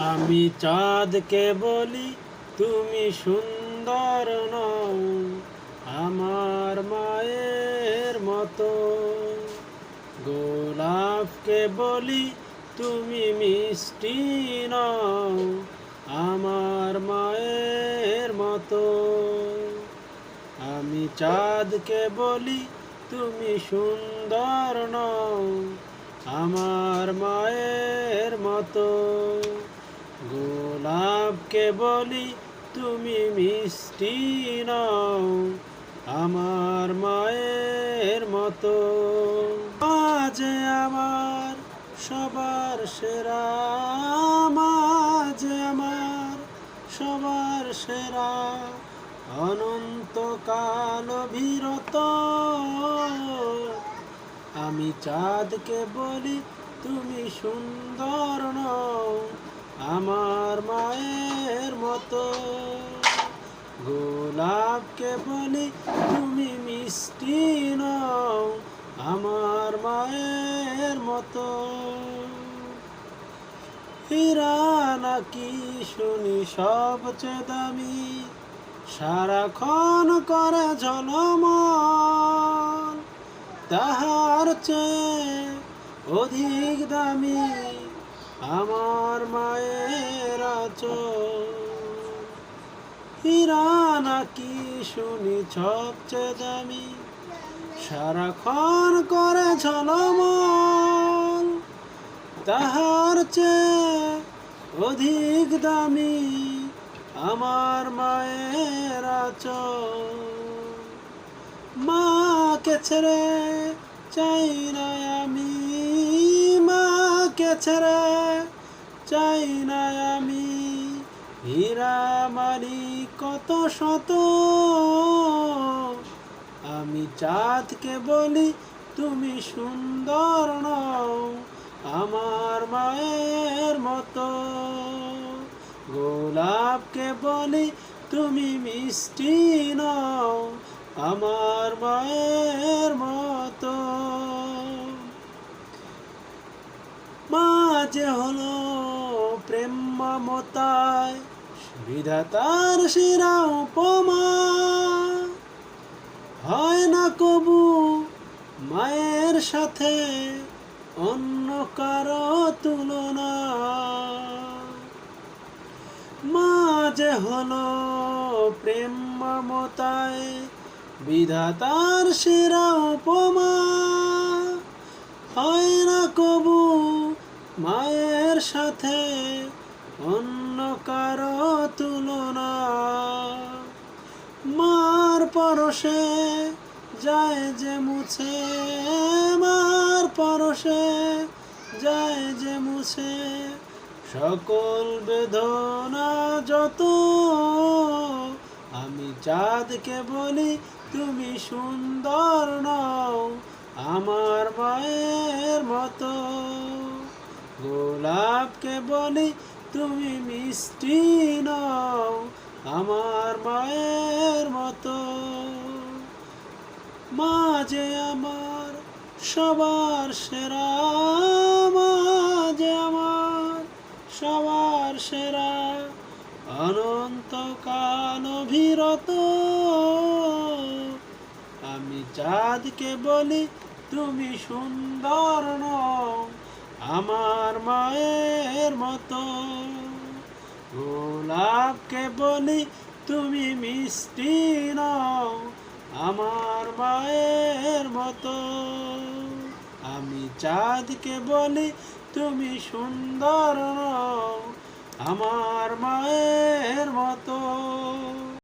আমি চাঁদকে বলি তুমি সুন্দর নও, আমার মায়ের মতো। গোলাপকে বলি তুমি মিষ্টি নও, আমার মায়ের মতো। আমি চাঁদকে বলি তুমি সুন্দর নও, আমার মায়ের মতো। গোলাপকে বলি তুমি মিষ্টি নও, আমার মায়ের মতো। মাঝে আমার সবার সেরা, মাঝে আমার সবার সেরা, অনন্তকাল অবিরত। আমি চাঁদকে বলি তুমি সুন্দর নও, আমার মায়ের মতো। গোলাপকে বলি তুমি মিষ্টি নও, আমার মায়ের মতো। হীরা নাকি শুনি সবচেয়ে দামি, সারাক্ষণ করে ঝলমল, তাহার চেয়ে অধিক দামি আমার মায়ের আঁচল। হীরা নাকি শুনি সবচেয়ে দামি, সারাক্ষণ করে ঝলমল, তাহার চেয়ে অধিক দামি আমার মায়ের আঁচল। মাকে ছেড়ে চাই না আমি, মাকে ছেড়ে চাই না আমি, হীরা মানি কত শত। আমি চাঁদকে বলি তুমি সুন্দর নও, আমার মায়ের মতো। গোলাপকে বলি তুমি মিষ্টি নও, আমার মায়ের মতো। মা যে হলো প্রেম মমতায় বিধাতার সেরা উপমা, হয় না কবু মায়ের সাথে অন্য কারো তুলনা। মা যে হলো প্রেম মমতায় বিধাতার সেরা উপমা, হয় না কবু মায়ের সাথে অন্য কারো তুলনা। মার পরশে যায় যে মুছে, মার পরশে যায় যে মুছে, সকল বেদনা যত। আমি চাঁদকে বলি তুমি সুন্দর নও, আমার মায়ের মতো। গোলাপকে বলি তুমি মিষ্টি নও, আমার মায়ের মতো। মাঝে আমার সবার সেরা, মাঝে আমার সবার সেরা, অনন্তকাল অবিরত। আমি চাঁদকে বলি তুমি সুন্দর নও, আমার মায়ের মতো। গোলাপকে বলি তুমি মিষ্টি নও, আমার মায়ের মতো। আমি চাঁদকে বলি তুমি সুন্দর নও, আমার মায়ের মতো।